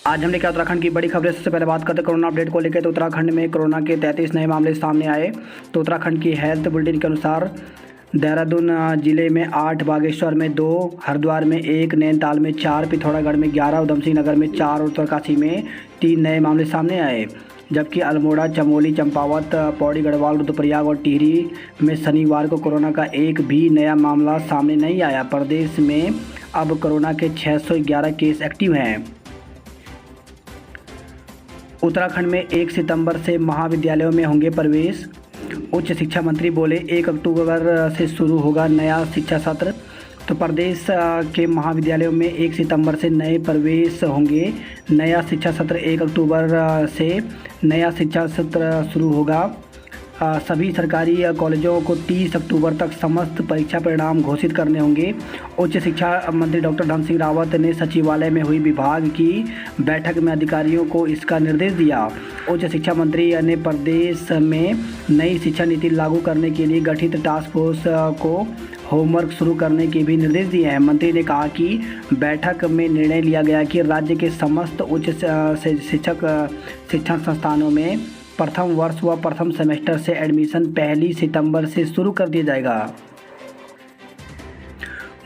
आज हमने क्या उत्तराखंड की बड़ी खबरें। सबसे पहले बात करते हैं कोरोना अपडेट को लेकर। तो उत्तराखंड में कोरोना के 33 नए मामले सामने आए। तो उत्तराखंड की हेल्थ बुलेटिन के अनुसार देहरादून जिले में 8, बागेश्वर में 2, हरिद्वार में 1, नैनीताल में 4, पिथौरागढ़ में 11, उधमसिंह नगर में 4 और उत्तरकाशी में 3 नए मामले सामने आए। जबकि अल्मोड़ा, चमोली, चंपावत, पौड़ी, गढ़वाल, रुद्रप्रयाग और टिहरी में शनिवार को कोरोना का एक भी नया मामला सामने नहीं आया। प्रदेश में अब कोरोना के 611 केस एक्टिव हैं। उत्तराखंड में 1 सितंबर से महाविद्यालयों में होंगे प्रवेश। उच्च शिक्षा मंत्री बोले 1 अक्टूबर से शुरू होगा नया शिक्षा सत्र। तो प्रदेश के महाविद्यालयों में 1 सितंबर से नए प्रवेश होंगे। नया शिक्षा सत्र 1 अक्टूबर से नया शिक्षा सत्र शुरू होगा। सभी सरकारी कॉलेजों को 30 अक्टूबर तक समस्त परीक्षा परिणाम घोषित करने होंगे। उच्च शिक्षा मंत्री डॉक्टर धन सिंह रावत ने सचिवालय में हुई विभाग की बैठक में अधिकारियों को इसका निर्देश दिया। उच्च शिक्षा मंत्री ने प्रदेश में नई शिक्षा नीति लागू करने के लिए गठित टास्क फोर्स को होमवर्क शुरू करने के भी निर्देश दिए हैं। मंत्री ने कहा कि बैठक में निर्णय लिया गया कि राज्य के समस्त उच्च शिक्षण संस्थानों में प्रथम वर्ष व प्रथम सेमेस्टर से एडमिशन 1 सितंबर से शुरू कर दिया जाएगा।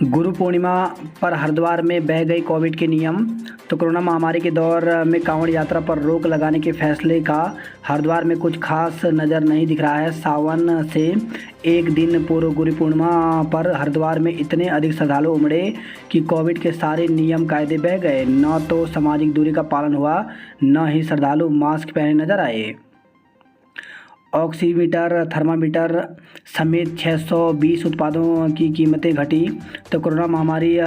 गुरु पूर्णिमा पर हरिद्वार में बह गई कोविड के नियम। तो कोरोना महामारी के दौर में कांवड़ यात्रा पर रोक लगाने के फैसले का हरिद्वार में कुछ खास नज़र नहीं दिख रहा है। सावन से एक दिन पूर्व गुरु पूर्णिमा पर हरिद्वार में इतने अधिक श्रद्धालु उमड़े कि कोविड के सारे नियम कायदे बह गए। न तो सामाजिक दूरी का पालन हुआ, न ही श्रद्धालु मास्क पहने नजर आए। ऑक्सीमीटर, थर्मामीटर समेत 620 उत्पादों की कीमतें घटी। तो कोरोना महामारी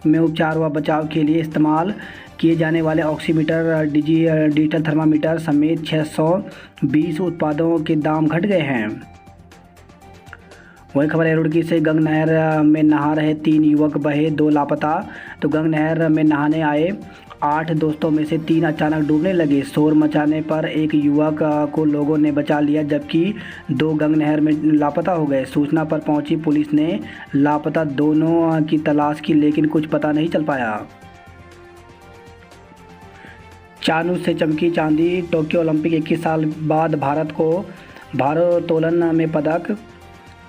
में उपचार व बचाव के लिए इस्तेमाल किए जाने वाले ऑक्सीमीटर, डिजिटल थर्मामीटर समेत 620 उत्पादों के दाम घट गए हैं। वही खबर है रुड़की से। गंग नहर में नहा रहे 3 युवक बहे, 2 लापता। तो गंग नहर में नहाने आए 8 दोस्तों में से 3 अचानक डूबने लगे। शोर मचाने पर एक युवक को लोगों ने बचा लिया, जबकि 2 गंग नहर में लापता हो गए। सूचना पर पहुंची पुलिस ने लापता दोनों की तलाश की, लेकिन कुछ पता नहीं चल पाया। चानू से चमकी चांदी। टोक्यो ओलंपिक 21 साल बाद भारत को भारोत्तोलन में पदक।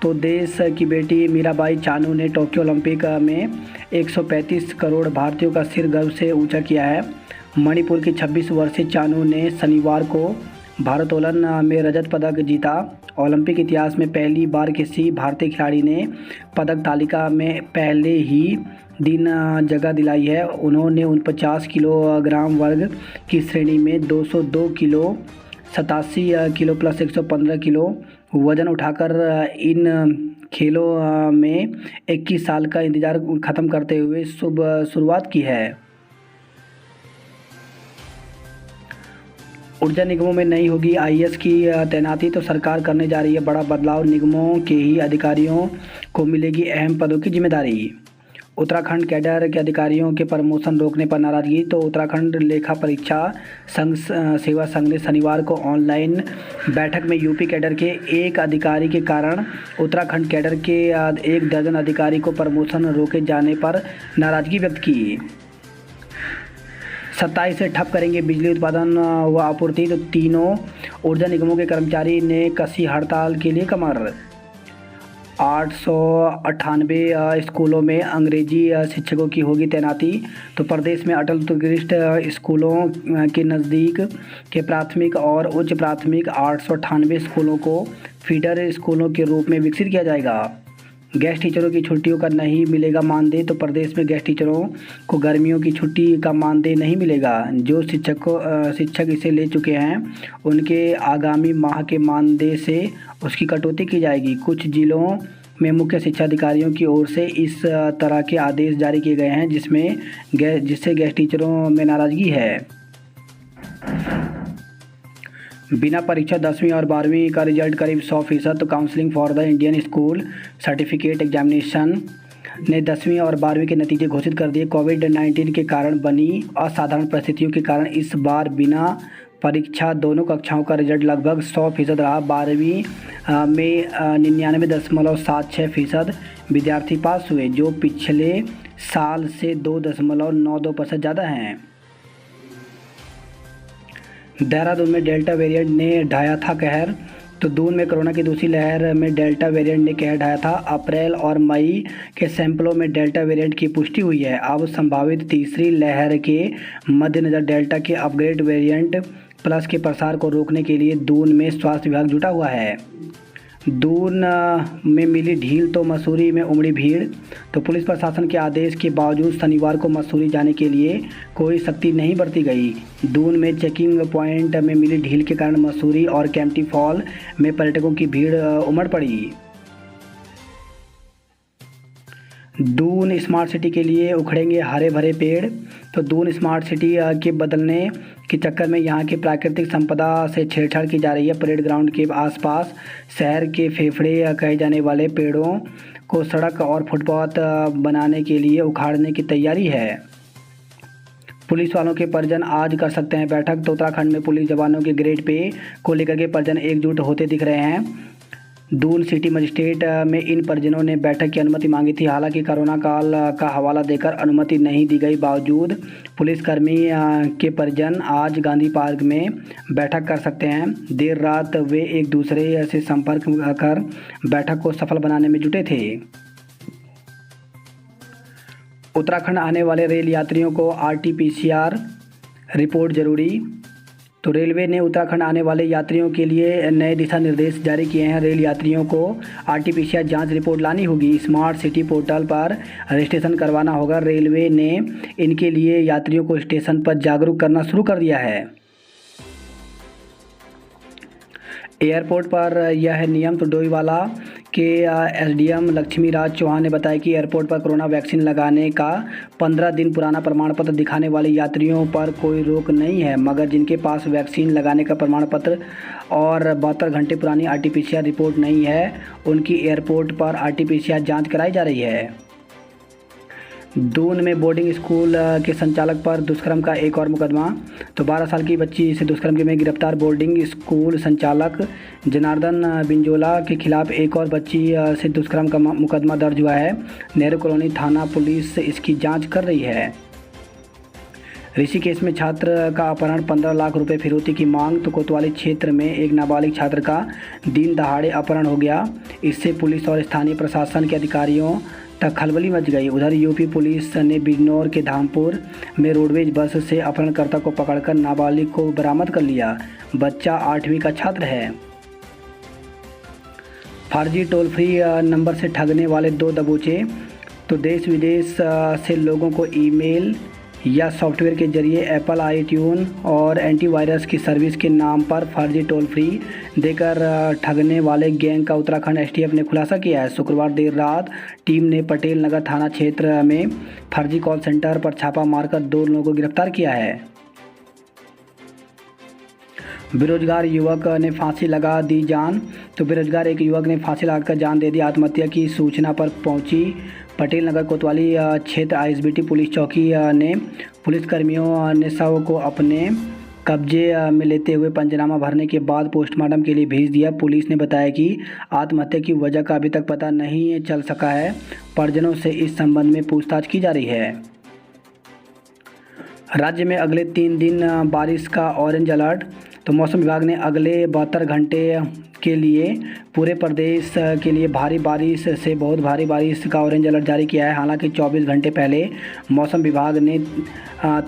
तो देश की बेटी मीराबाई चानू ने टोक्यो ओलंपिक में 135 करोड़ भारतीयों का सिर गर्व से ऊंचा किया है। मणिपुर की 26 वर्षीय चानू ने शनिवार को भारोत्तोलन में रजत पदक जीता। ओलंपिक इतिहास में पहली बार किसी भारतीय खिलाड़ी ने पदक तालिका में पहले ही दिन जगह दिलाई है। उन्होंने 49 किलोग्राम वर्ग की श्रेणी में 202 किलो, 87 किलो प्लस 115 किलो वज़न उठाकर इन खेलों में 21 साल का इंतजार ख़त्म करते हुए शुभ शुरुआत की है। ऊर्जा निगमों में नहीं होगी आईएएस की तैनाती। तो सरकार करने जा रही है बड़ा बदलाव। निगमों के ही अधिकारियों को मिलेगी अहम पदों की जिम्मेदारी। उत्तराखंड कैडर के अधिकारियों के प्रमोशन रोकने पर नाराजगी। तो उत्तराखंड लेखा परीक्षा संघ सेवा संघ ने शनिवार को ऑनलाइन बैठक में यूपी कैडर के एक अधिकारी के कारण उत्तराखंड कैडर के 1 दर्जन अधिकारी को प्रमोशन रोके जाने पर नाराजगी व्यक्त की। 27 से ठप करेंगे बिजली उत्पादन व आपूर्ति। तो तीनों ऊर्जा निगमों के कर्मचारी ने कसी हड़ताल के लिए कमर। 898 स्कूलों में अंग्रेजी शिक्षकों की होगी तैनाती। तो प्रदेश में अटल उत्कृष्ट स्कूलों के नज़दीक के प्राथमिक और उच्च प्राथमिक 898 स्कूलों को फीडर स्कूलों के रूप में विकसित किया जाएगा। गेस्ट टीचरों की छुट्टियों का नहीं मिलेगा मानदेय। तो प्रदेश में गेस्ट टीचरों को गर्मियों की छुट्टी का मानदेय नहीं मिलेगा। जो शिक्षक इसे ले चुके हैं उनके आगामी माह के मानदेय से उसकी कटौती की जाएगी। कुछ जिलों में मुख्य शिक्षा अधिकारियों की ओर से इस तरह के आदेश जारी किए गए हैं जिससे गेस्ट टीचरों में नाराजगी है। बिना परीक्षा 10वीं और 12वीं का रिजल्ट करीब 100%। तो counselling for the Indian school certificate examination ने 10वीं और 12वीं के नतीजे घोषित कर दिए। कोविड-19 के कारण बनी असाधारण परिस्थितियों के कारण इस बार बिना परीक्षा दोनों कक्षाओं का रिजल्ट लगभग 100% रहा। 12वीं में 99.76% विद्यार्थी पास हुए, जो पिछले साल से 2.92% ज़्यादा हैं। देहरादून में डेल्टा वेरिएंट ने ढाया था कहर। तो दून में कोरोना की दूसरी लहर में डेल्टा वेरिएंट ने कहर ढाया था। अप्रैल और मई के सैंपलों में डेल्टा वेरिएंट की पुष्टि हुई है। अब संभावित तीसरी लहर के मद्देनज़र डेल्टा के अपग्रेड वेरिएंट प्लस के प्रसार को रोकने के लिए दून में स्वास्थ्य विभाग जुटा हुआ है। दून में मिली ढील तो मसूरी में उमड़ी भीड़। तो पुलिस प्रशासन के आदेश के बावजूद शनिवार को मसूरी जाने के लिए कोई सख्ती नहीं बरती गई। दून में चेकिंग पॉइंट में मिली ढील के कारण मसूरी और कैंपटी फॉल में पर्यटकों की भीड़ उमड़ पड़ी। दून स्मार्ट सिटी के लिए उखड़ेंगे हरे भरे पेड़। तो दून स्मार्ट सिटी के बदलने के चक्कर में यहाँ की प्राकृतिक संपदा से छेड़छाड़ की जा रही है। परेड ग्राउंड के आसपास शहर के फेफड़े कहे जाने वाले पेड़ों को सड़क और फुटपाथ बनाने के लिए उखाड़ने की तैयारी है। पुलिस वालों के परिजन आज कर सकते हैं बैठक। तो उत्तराखंड में पुलिस जवानों के ग्रेड पे को लेकर के परिजन एकजुट होते दिख रहे हैं। दून सिटी मजिस्ट्रेट में इन परिजनों ने बैठक की अनुमति मांगी थी। हालांकि कोरोना काल का हवाला देकर अनुमति नहीं दी गई बावजूद पुलिसकर्मी के परिजन आज गांधी पार्क में बैठक कर सकते हैं। देर रात वे एक दूसरे से संपर्क कर बैठक को सफल बनाने में जुटे थे। उत्तराखंड आने वाले रेल यात्रियों को RT-PCR रिपोर्ट जरूरी। तो रेलवे ने उत्तराखंड आने वाले यात्रियों के लिए नए दिशा निर्देश जारी किए हैं। रेल यात्रियों को RT-PCR जांच रिपोर्ट लानी होगी। स्मार्ट सिटी पोर्टल पर रजिस्ट्रेशन करवाना होगा। रेलवे ने इनके लिए यात्रियों को स्टेशन पर जागरूक करना शुरू कर दिया है। एयरपोर्ट पर यह है नियम। तो डोईवाला के SDM लक्ष्मी राज चौहान ने बताया कि एयरपोर्ट पर कोरोना वैक्सीन लगाने का 15 दिन पुराना प्रमाण पत्र दिखाने वाले यात्रियों पर कोई रोक नहीं है, मगर जिनके पास वैक्सीन लगाने का प्रमाण पत्र और 72 घंटे पुरानी RT-PCR रिपोर्ट नहीं है, उनकी एयरपोर्ट पर RT-PCR जाँच कराई जा रही है। दून में बोर्डिंग स्कूल के संचालक पर दुष्कर्म का एक और मुकदमा। तो 12 साल की बच्ची से दुष्कर्म के में गिरफ्तार बोर्डिंग स्कूल संचालक जनार्दन बिंजोला के खिलाफ एक और बच्ची से दुष्कर्म का मुकदमा दर्ज हुआ है। नेहरू कॉलोनी थाना पुलिस इसकी जांच कर रही है। ऋषिकेश में छात्र का अपहरण, 15 लाख रुपए फिरौती की मांग। तो कोतवाली क्षेत्र में एक नाबालिग छात्र का दिन दहाड़े अपहरण हो गया। इससे पुलिस और स्थानीय प्रशासन के अधिकारियों तक खलबली मच गई। उधर यूपी पुलिस ने बिजनौर के धामपुर में रोडवेज बस से अपहरणकर्ता को पकड़कर नाबालिग को बरामद कर लिया। बच्चा 8वीं का छात्र है। फर्जी टोल फ्री नंबर से ठगने वाले 2 दबोचे। तो देश विदेश से लोगों को ईमेल या सॉफ्टवेयर के जरिए एप्पल आईट्यून और एंटीवायरस की सर्विस के नाम पर फर्जी टोल फ्री देकर ठगने वाले गैंग का उत्तराखंड STF ने खुलासा किया है। शुक्रवार देर रात टीम ने पटेल नगर थाना क्षेत्र में फर्जी कॉल सेंटर पर छापा मारकर 2 लोगों को गिरफ्तार किया है। बेरोजगार युवक ने फांसी लगा दी जान। तो बेरोजगार एक युवक ने फांसी लगाकर जान दे दी। आत्महत्या की सूचना पर पहुंची पटेल नगर कोतवाली क्षेत्र ISBT पुलिस चौकी ने पुलिसकर्मियों ने शव को अपने कब्जे में लेते हुए पंचनामा भरने के बाद पोस्टमार्टम के लिए भेज दिया। पुलिस ने बताया कि आत्महत्या की वजह का अभी तक पता नहीं चल सका है। परिजनों से इस संबंध में पूछताछ की जा रही है। राज्य में अगले 3 दिन बारिश का ऑरेंज अलर्ट। तो मौसम विभाग ने अगले 72 घंटे के लिए पूरे प्रदेश के लिए भारी बारिश से बहुत भारी बारिश का ऑरेंज अलर्ट जारी किया है। हालांकि 24 घंटे पहले मौसम विभाग ने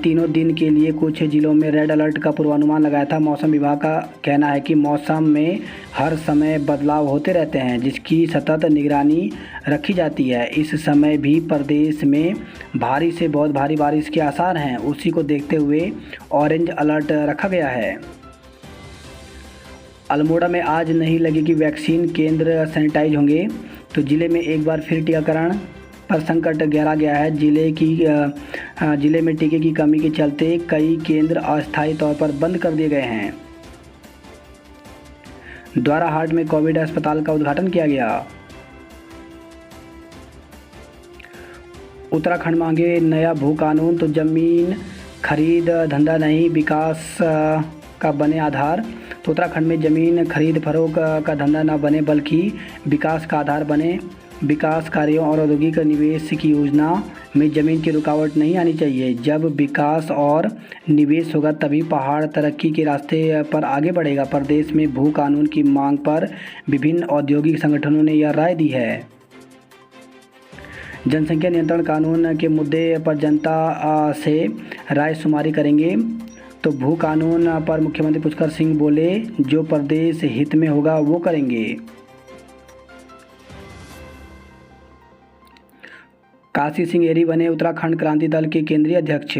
तीनों दिन के लिए कुछ जिलों में रेड अलर्ट का पूर्वानुमान लगाया था। मौसम विभाग का कहना है कि मौसम में हर समय बदलाव होते रहते हैं, जिसकी सतत निगरानी रखी जाती है। इस समय भी प्रदेश में भारी से बहुत भारी बारिश के आसार हैं। उसी को देखते हुए ऑरेंज अलर्ट रखा गया है। अल्मोड़ा में आज नहीं लगेगी वैक्सीन, केंद्र सैनिटाइज होंगे। तो ज़िले में एक बार फिर टीकाकरण पर संकट गहरा गया है। ज़िले में टीके की कमी के चलते कई केंद्र अस्थायी तौर पर बंद कर दिए गए हैं। द्वाराहाट में कोविड अस्पताल का उद्घाटन किया गया। उत्तराखंड मांगे नया भू कानून। तो जमीन खरीद धंधा नहीं, विकास का बने आधार। तो उत्तराखंड में ज़मीन खरीद फरोख्त का धंधा न बने बल्कि विकास का आधार बने। विकास कार्यों और औद्योगिक निवेश की योजना में ज़मीन की रुकावट नहीं आनी चाहिए। जब विकास और निवेश होगा तभी पहाड़ तरक्की के रास्ते पर आगे बढ़ेगा। प्रदेश में भू कानून की मांग पर विभिन्न औद्योगिक संगठनों ने यह राय दी है। जनसंख्या नियंत्रण कानून के मुद्दे पर जनता से राय शुमारी करेंगे। तो भू कानून पर मुख्यमंत्री पुष्कर सिंह बोले, जो प्रदेश हित में होगा वो करेंगे। काशी सिंह एरी बने उत्तराखंड क्रांति दल के केंद्रीय अध्यक्ष।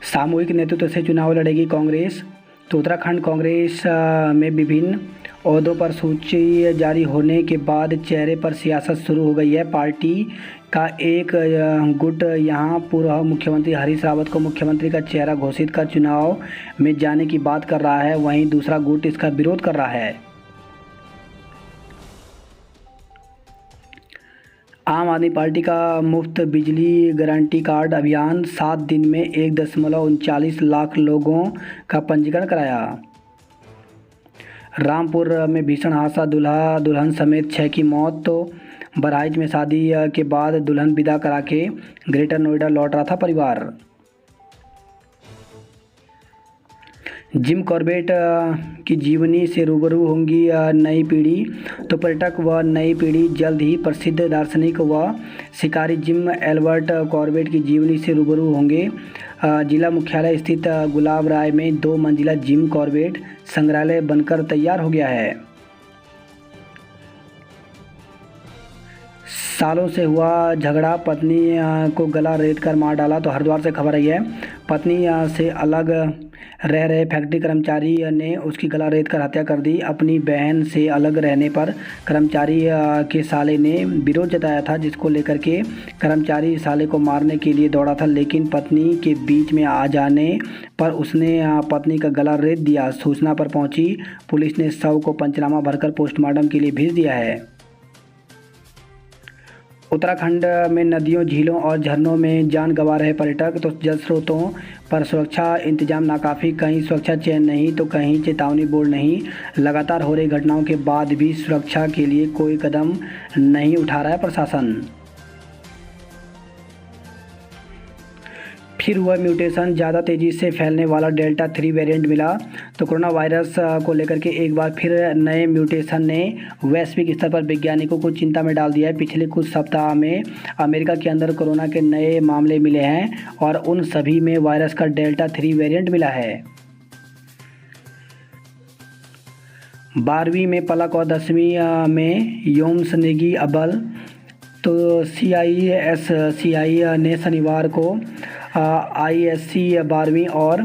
सामूहिक नेतृत्व से चुनाव लड़ेगी कांग्रेस। तो उत्तराखंड कांग्रेस में विभिन्न ओहदों पर सूची जारी होने के बाद चेहरे पर सियासत शुरू हो गई है। पार्टी का एक गुट यहां पूर्व मुख्यमंत्री हरीश रावत को मुख्यमंत्री का चेहरा घोषित कर चुनाव में जाने की बात कर रहा है, वहीं दूसरा गुट इसका विरोध कर रहा है। आम आदमी पार्टी का मुफ्त बिजली गारंटी कार्ड अभियान 7 दिन में 1.39 लाख लोगों का पंजीकरण कराया। रामपुर में भीषण हादसा, दूल्हा दुल्हन समेत 6 की मौत। तो बहराइच में शादी के बाद दुल्हन विदा करा के ग्रेटर नोएडा लौट रहा था परिवार। जिम कॉर्बेट की जीवनी से रूबरू होंगी नई पीढ़ी। तो पर्यटक व नई पीढ़ी जल्द ही प्रसिद्ध दार्शनिक व शिकारी जिम एल्बर्ट कॉर्बेट की जीवनी से रूबरू होंगे। जिला मुख्यालय स्थित गुलाब राय में 2 मंजिला जिम कॉर्बेट संग्रहालय बनकर तैयार हो गया है। सालों से हुआ झगड़ा, पत्नी को गला रेत कर मार डाला। तो हरिद्वार से खबर आई है, पत्नी से अलग रह रहे फैक्ट्री कर्मचारी ने उसकी गला रेत कर हत्या कर दी। अपनी बहन से अलग रहने पर कर्मचारी के साले ने विरोध जताया था, जिसको लेकर के कर्मचारी साले को मारने के लिए दौड़ा था, लेकिन पत्नी के बीच में आ जाने पर उसने पत्नी का गला रेत दिया। सूचना पर पहुंची पुलिस ने शव को पंचनामा भरकर पोस्टमार्टम के लिए भेज दिया है। उत्तराखंड में नदियों, झीलों और झरनों में जान गंवा रहे पर्यटक। तो जल स्रोतों पर सुरक्षा इंतजाम नाकाफी, कहीं सुरक्षा चेन नहीं तो कहीं चेतावनी बोर्ड नहीं। लगातार हो रही घटनाओं के बाद भी सुरक्षा के लिए कोई कदम नहीं उठा रहा है प्रशासन। फिर हुआ म्यूटेशन, ज़्यादा तेज़ी से फैलने वाला डेल्टा 3 वेरिएंट मिला। तो कोरोना वायरस को लेकर के एक बार फिर नए म्यूटेशन ने वैश्विक स्तर पर वैज्ञानिकों को चिंता में डाल दिया है। पिछले कुछ सप्ताह में अमेरिका के अंदर कोरोना के नए मामले मिले हैं और उन सभी में वायरस का डेल्टा 3 वेरिएंट मिला है। 12वीं में पलक और 10वीं में योम्स नेगी अव्वल। तो CISCI ने शनिवार को ISC 12वीं और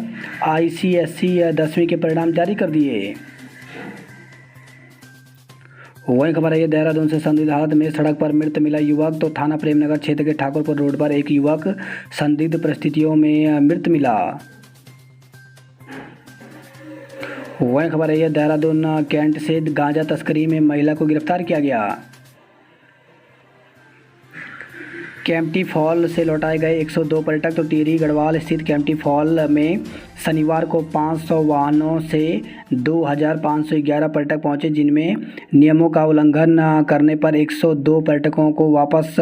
ICSC 10वीं के परिणाम जारी कर दिए। वही खबर है देहरादून से, संदिग्ध हालत में सड़क पर मृत मिला युवक। तो थाना प्रेमनगर क्षेत्र के ठाकुरपुर रोड पर एक युवक संदिग्ध परिस्थितियों में मृत मिला। वही खबर है देहरादून कैंट से गांजा तस्करी में महिला को गिरफ्तार किया गया। कैंपटी फॉल से लौटाए गए 102 पर्यटक। तो टिहरी गढ़वाल स्थित कैंपटी फॉल में शनिवार को 500 वाहनों से 2511 पर्यटक पहुंचे, जिनमें नियमों का उल्लंघन करने पर 102 पर्यटकों को वापस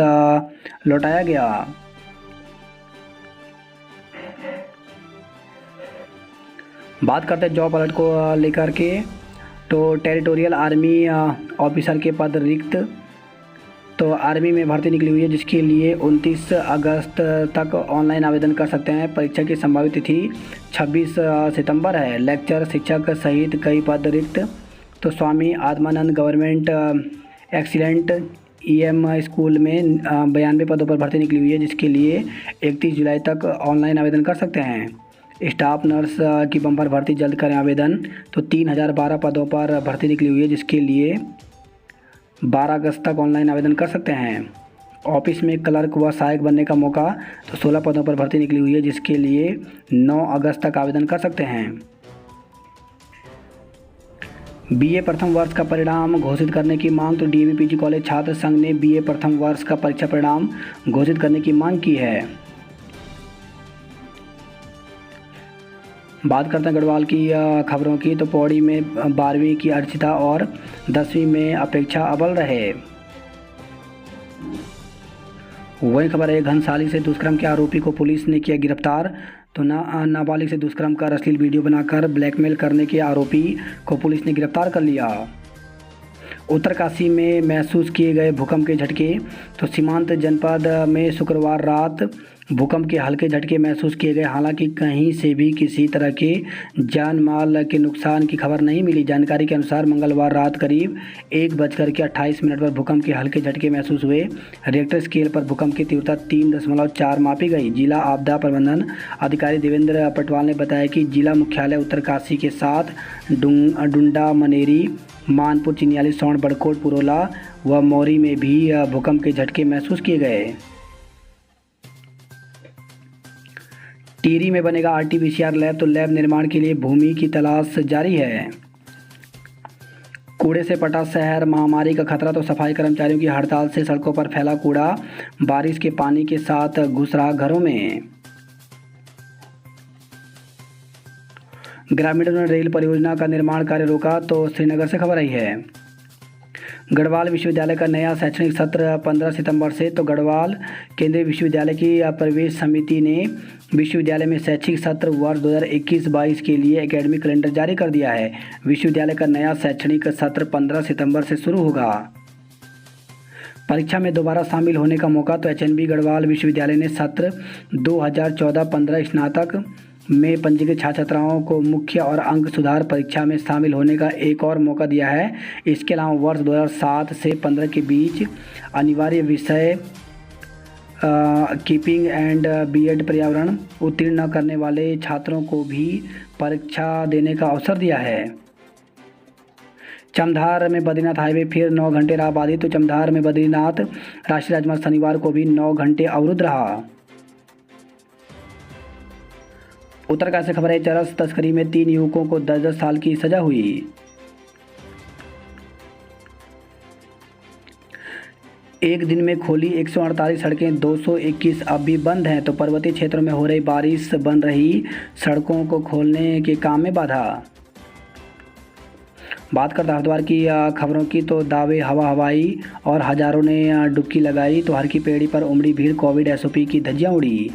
लौटाया गया। बात करते हैं जॉब अलर्ट को लेकर के। तो टेरिटोरियल आर्मी ऑफिसर के पद रिक्त। तो आर्मी में भर्ती निकली हुई है, जिसके लिए 29 अगस्त तक ऑनलाइन आवेदन कर सकते हैं। परीक्षा की संभावित तिथि 26 सितंबर है। लेक्चर शिक्षक सहित कई पद रिक्त। तो Swami Atmanand government excellent EM school में 92 पदों पर भर्ती निकली हुई है, जिसके लिए 31 जुलाई तक ऑनलाइन आवेदन कर सकते हैं। स्टाफ नर्स की बम्पर भर्ती जल्द करें आवेदन। तो 3012 पदों पर भर्ती निकली हुई है, जिसके लिए 12 अगस्त तक ऑनलाइन आवेदन कर सकते हैं। ऑफिस में क्लर्क व सहायक बनने का मौका। तो 16 पदों पर भर्ती निकली हुई है, जिसके लिए 9 अगस्त तक आवेदन कर सकते हैं। BA प्रथम वर्ष का परिणाम घोषित करने की मांग। तो DAV PG कॉलेज छात्र संघ ने BA प्रथम वर्ष का परीक्षा परिणाम घोषित करने की मांग की है। बात करते हैं गढ़वाल की खबरों की। तो पौड़ी में 12वीं की अर्चिता और 10वीं में अपेक्षा अव्वल रहे। वही खबर है, घनसाली से दुष्कर्म के आरोपी को पुलिस ने किया गिरफ्तार। तो नाबालिग से दुष्कर्म कर अश्लील वीडियो बनाकर ब्लैकमेल करने के आरोपी को पुलिस ने गिरफ्तार कर लिया। उत्तरकाशी में महसूस किए गए भूकंप के झटके। तो सीमांत जनपद में शुक्रवार रात भूकंप के हल्के झटके महसूस किए गए। हालांकि कहीं से भी किसी तरह के जान माल के नुकसान की खबर नहीं मिली। जानकारी के अनुसार मंगलवार रात करीब 1:28 पर भूकंप के हल्के झटके महसूस हुए। रिएक्टर स्केल पर भूकंप की तीव्रता 3.4 मापी गई। जिला आपदा प्रबंधन अधिकारी देवेंद्र पटवाल ने बताया कि जिला मुख्यालय उत्तरकाशी के साथ डुंडा, मनेरी, मानपुर, चिन्याली, सौंड, बड़कोट, पुरोला व मौरी में भी भूकंप के झटके महसूस किए गए। टिहरी में बनेगा RT-PCR लैब। तो लैब निर्माण के लिए भूमि की तलाश जारी है। कूड़े से पटा शहर, महामारी का खतरा। तो सफाई कर्मचारियों की हड़ताल से सड़कों पर फैला कूड़ा बारिश के पानी के साथ घुस रहा घरों में। ग्रामीणों ने रेल परियोजना का निर्माण कार्य रोका। तो श्रीनगर से खबर आई है। गढ़वाल विश्वविद्यालय का नया शैक्षणिक सत्र 15 सितंबर से। तो गढ़वाल केंद्रीय विश्वविद्यालय की प्रवेश समिति ने विश्वविद्यालय में शैक्षिक सत्र वर्ष 2021-22 के लिए एकेडमिक कैलेंडर जारी कर दिया है। विश्वविद्यालय का नया शैक्षणिक सत्र 15 सितंबर से शुरू होगा। परीक्षा में दोबारा शामिल होने का मौका। तो HNB गढ़वाल विश्वविद्यालय ने सत्र 2014-15 स्नातक में पंजीकृत छात्र छात्राओं को मुख्य और अंक सुधार परीक्षा में शामिल होने का एक और मौका दिया है। इसके अलावा वर्ष 2007 से 15 के बीच अनिवार्य विषय कीपिंग एंड B.Ed पर्यावरण उत्तीर्ण न करने वाले छात्रों को भी परीक्षा देने का अवसर दिया है। चमधार में बद्रीनाथ हाईवे फिर 9 घंटे रहा बाधित। तो चमधार में बद्रीनाथ राष्ट्रीय राजमार्ग शनिवार को भी 9 घंटे अवरुद्ध रहा। उत्तरकाशी से खबर है, चरस तस्करी में 3 युवकों को 10-10 साल की सजा हुई। एक दिन में खोली 148 सड़कें, 221 अब भी बंद हैं। तो पर्वतीय क्षेत्रों में हो रही बारिश बन रही सड़कों को खोलने के काम में बाधा। बात करते हरिद्वार की खबरों की। तो दावे हवाई और हजारों ने डुबकी लगाई। तो हर की पेड़ी पर उमड़ी भीड़, कोविड SOP की धज्जियां उड़ी।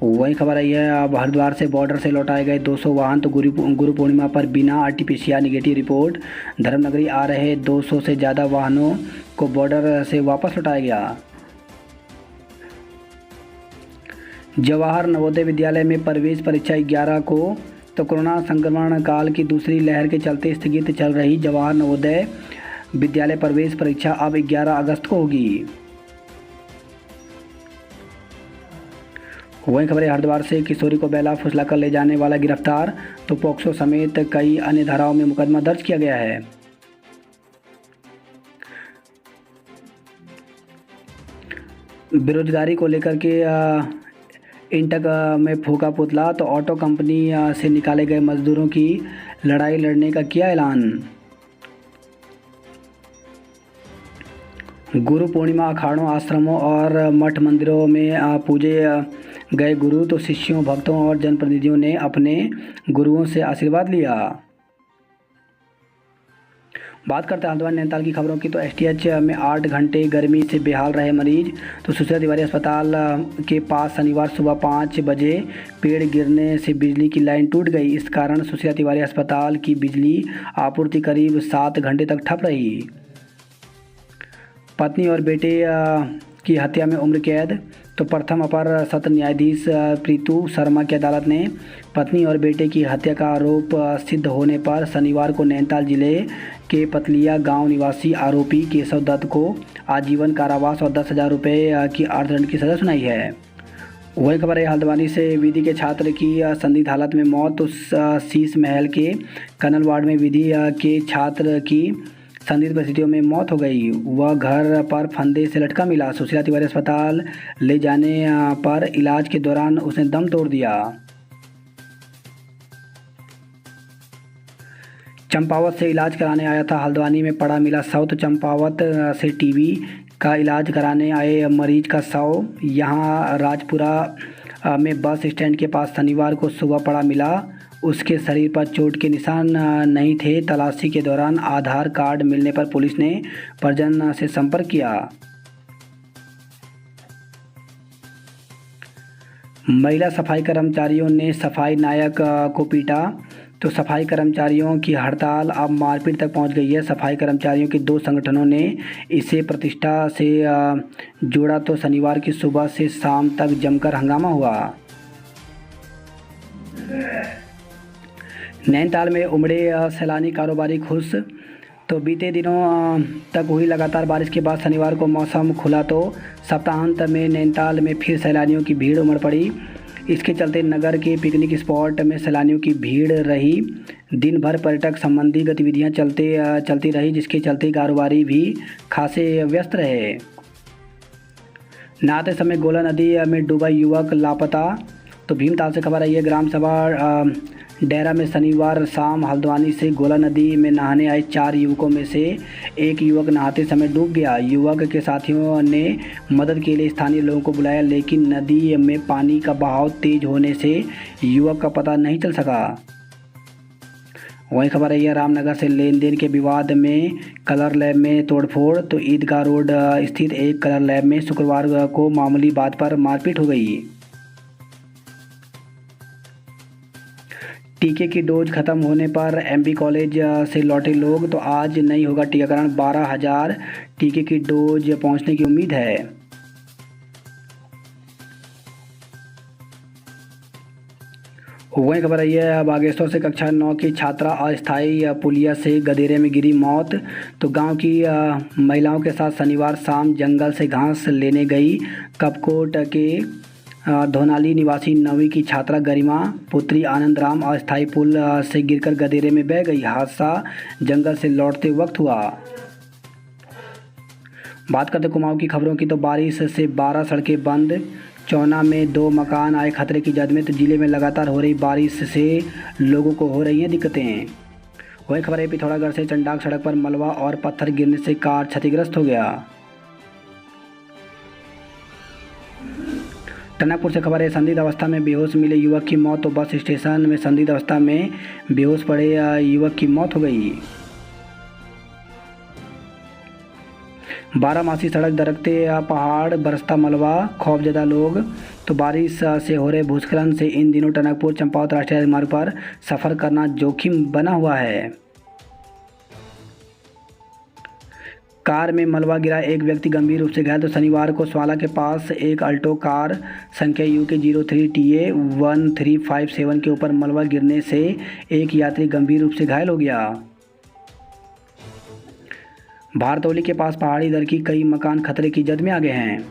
वही खबर आई है, अब हरिद्वार से बॉर्डर से लौटाए गए 200 वाहन। तो गुरु पूर्णिमा पर बिना RT-PCR नेगेटिव रिपोर्ट धर्मनगरी आ रहे 200 से ज़्यादा वाहनों को बॉर्डर से वापस लौटाया गया। जवाहर नवोदय विद्यालय में प्रवेश परीक्षा 11 को। तो कोरोना संक्रमण काल की दूसरी लहर के चलते स्थगित चल रही जवाहर नवोदय विद्यालय प्रवेश परीक्षा अब 11 अगस्त को होगी। वहीं खबर है, हरिद्वार से किशोरी को बेला फुसला कर ले जाने वाला गिरफ्तार। तो पोक्सो समेत कई अन्य धाराओं में मुकदमा दर्ज किया गया है। बेरोजगारी को लेकर के इंटक में फूका पुतला। तो ऑटो कंपनी से निकाले गए मजदूरों की लड़ाई लड़ने का किया ऐलान। गुरु पूर्णिमा अखाड़ों, आश्रमों और मठ मंदिरों में पूजे गए गुरु। तो शिष्यों, भक्तों और जनप्रतिनिधियों ने अपने गुरुओं से आशीर्वाद लिया। बात करते हैं हरिद्वार नैनीताल की खबरों की। तो STH में 8 घंटे गर्मी से बेहाल रहे मरीज। तो सुशीला तिवारी अस्पताल के पास शनिवार सुबह 5 बजे पेड़ गिरने से बिजली की लाइन टूट गई। इस कारण सुशीला तिवारी अस्पताल की बिजली आपूर्ति करीब 7 घंटे तक ठप रही। पत्नी और बेटे की हत्या में उम्र कैद। तो प्रथम अपर सत्र न्यायाधीश प्रीतू शर्मा की अदालत ने पत्नी और बेटे की हत्या का आरोप सिद्ध होने पर शनिवार को नैनीताल जिले के पतलिया गांव निवासी आरोपी केशव दत्त को आजीवन कारावास और 10,000 रुपये की अर्थदंड की सजा सुनाई है। वही खबर है, हल्द्वानी से विधि के छात्र की संदिग्ध हालत में मौत। तो शीश महल के कनल वार्ड में विधि के छात्र की संदिग्ध परिस्थितियों में मौत हो गई। वह घर पर फंदे से लटका मिला। सुशीला तिवारी अस्पताल ले जाने पर इलाज के दौरान उसने दम तोड़ दिया। चंपावत से इलाज कराने आया था, हल्द्वानी में पड़ा मिला शव। तो चंपावत से TB का इलाज कराने आए मरीज का शव यहां राजपुरा में बस स्टैंड के पास शनिवार को सुबह पड़ा मिला। उसके शरीर पर चोट के निशान नहीं थे। तलाशी के दौरान आधार कार्ड मिलने पर पुलिस ने परिजन से संपर्क किया। महिला सफाई कर्मचारियों ने सफाई नायक को पीटा। तो सफाई कर्मचारियों की हड़ताल अब मारपीट तक पहुंच गई है। सफाई कर्मचारियों के दो संगठनों ने इसे प्रतिष्ठा से जोड़ा। तो शनिवार की सुबह से शाम तक जमकर हंगामा हुआ। नैनीताल में उमड़े सैलानी कारोबारी खुश। तो बीते दिनों तक हुई लगातार बारिश के बाद शनिवार को मौसम खुला तो सप्ताहांत में नैनीताल में फिर सैलानियों की भीड़ उमड़ पड़ी। इसके चलते नगर के पिकनिक स्पॉट में सैलानियों की भीड़ रही। दिन भर पर्यटक संबंधी गतिविधियां चलती रही, जिसके चलते कारोबारी भी खासे व्यस्त रहे। नहाते समय गोला नदी में डूबा युवक लापता। तो भीमताल से खबर आई है। ग्राम सभा डेरा में शनिवार शाम हल्द्वानी से गोला नदी में नहाने आए 4 युवकों में से एक युवक नहाते समय डूब गया। युवक के साथियों ने मदद के लिए स्थानीय लोगों को बुलाया, लेकिन नदी में पानी का बहाव तेज होने से युवक का पता नहीं चल सका। वहीं खबर आई है रामनगर से लेन देन के विवाद में कलर लैब में तोड़फोड़। तो ईदगाह रोड स्थित एक कलर लैब में शुक्रवार को मामूली बात पर मारपीट हो गई। टीके की डोज खत्म होने पर एमबी कॉलेज से लौटे लोग। तो आज नहीं होगा टीकाकरण। 12,000 टीके की डोज पहुंचने की उम्मीद है। वहीं खबर आई है बागेश्वर से कक्षा 9 की छात्रा अस्थायी पुलिया से गदेरे में गिरी मौत। तो गांव की महिलाओं के साथ शनिवार शाम जंगल से घास लेने गई कपकोट के धोनाली निवासी 9वीं की छात्रा गरिमा पुत्री आनंद राम अस्थायी पुल से गिरकर गदेरे में बह गई। हादसा जंगल से लौटते वक्त हुआ। बात करते कुमाऊं की खबरों की। तो बारिश से 12 सड़कें बंद। चौना में 2 मकान आए खतरे की जद में। तो जिले में लगातार हो रही बारिश से लोगों को हो रही हैं दिक्कतें। वही खबर है पिथौरागढ़ से चंडाक सड़क पर मलबा और पत्थर गिरने से कार क्षतिग्रस्त हो गया। टनकपुर से खबर है संदिग्ध अवस्था में बेहोश मिले युवक की मौत। तो बस स्टेशन में संदिग्ध अवस्था में बेहोश पड़े युवक की मौत हो गई। बारामासी सड़क दरकते पहाड़ बरसता मलबा खौफजदा लोग। तो बारिश से हो रहे भूस्खलन से इन दिनों टनकपुर चंपावत राष्ट्रीय राजमार्ग पर सफ़र करना जोखिम बना हुआ है। कार में मलबा गिरा, एक व्यक्ति गंभीर रूप से घायल। तो शनिवार को स्वाला के पास एक अल्टो कार संख्या UK 03TA 1357 के ऊपर मलबा गिरने से एक यात्री गंभीर रूप से घायल हो गया। भारतौली के पास पहाड़ी दर की कई मकान खतरे की जद में आ गए हैं।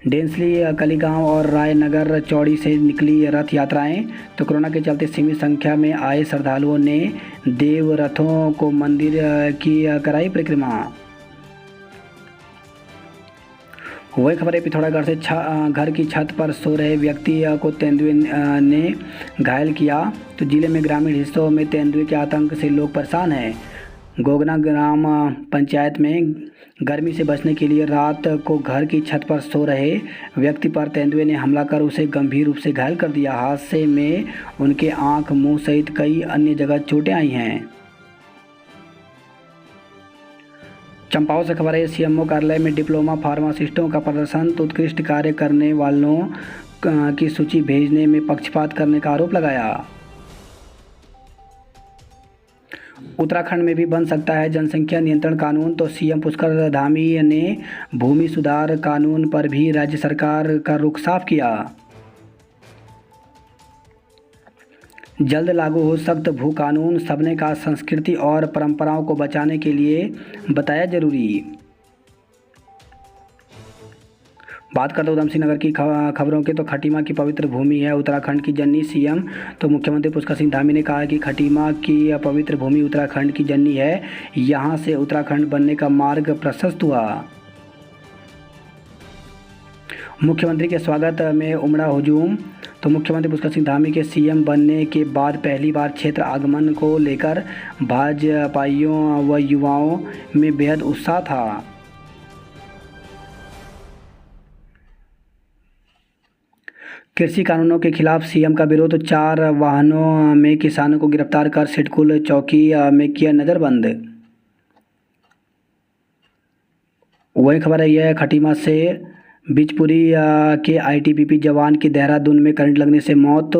डेंसली कलीगांव और रायनगर चौड़ी से निकली रथ यात्राएं। तो कोरोना के चलते सीमित संख्या में आए श्रद्धालुओं ने देव रथों को मंदिर की कराई परिक्रमा। वही खबर है पिथौरागढ़ से घर की छत पर सो रहे व्यक्ति को तेंदुए ने घायल किया। तो जिले में ग्रामीण हिस्सों में तेंदुए के आतंक से लोग परेशान हैं। गोगना ग्राम पंचायत में गर्मी से बचने के लिए रात को घर की छत पर सो रहे व्यक्ति पर तेंदुए ने हमला कर उसे गंभीर रूप से घायल कर दिया। हादसे में उनके आंख, मुंह सहित कई अन्य जगह चोटें आई हैं। चंपावत से खबर है CMO कार्यालय में डिप्लोमा फार्मासिस्टों का प्रदर्शन। तो उत्कृष्ट कार्य करने वालों की सूची भेजने में पक्षपात करने का आरोप लगाया। उत्तराखंड में भी बन सकता है जनसंख्या नियंत्रण कानून। तो CM पुष्कर धामी ने भूमि सुधार कानून पर भी राज्य सरकार का रुख साफ किया। जल्द लागू हो सख्त भू कानून, सबने का संस्कृति और परंपराओं को बचाने के लिए बताया जरूरी। बात करते उधम सिंह नगर की खबरों के। तो खटीमा की पवित्र भूमि है उत्तराखंड की जननी CM। तो मुख्यमंत्री पुष्कर सिंह धामी ने कहा है कि खटीमा की पवित्र भूमि उत्तराखंड की जननी है। यहां से उत्तराखंड बनने का मार्ग प्रशस्त हुआ। मुख्यमंत्री के स्वागत में उमड़ा हुजूम। तो मुख्यमंत्री पुष्कर सिंह धामी के CM बनने के बाद पहली बार क्षेत्र आगमन को लेकर भाजपाइयों व युवाओं में बेहद उत्साह था। कृषि कानूनों के खिलाफ CM का विरोध। तो 4 वाहनों में किसानों को गिरफ्तार कर सिडकुल चौकी में किया नज़रबंद। वही खबर है यह खटीमा से बिचपुरी के आईटीबीपी जवान की देहरादून में करंट लगने से मौत।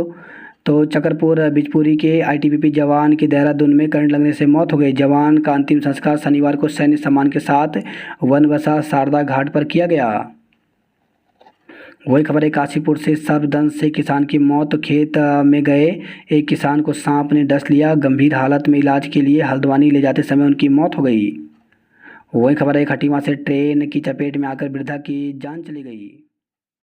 तो चकरपुर बिचपुरी के आईटीबीपी जवान की देहरादून में करंट लगने से मौत हो गई। जवान का अंतिम संस्कार शनिवार को सैन्य सम्मान के साथ वनबसा शारदा घाट पर किया गया। वही खबर है काशीपुर से सर्पदंश से किसान की मौत। खेत में गए एक किसान को सांप ने डस लिया, गंभीर हालत में इलाज के लिए हल्द्वानी ले जाते समय उनकी मौत हो गई। वही खबर है खटीमा से ट्रेन की चपेट में आकर वृद्धा की जान चली गई।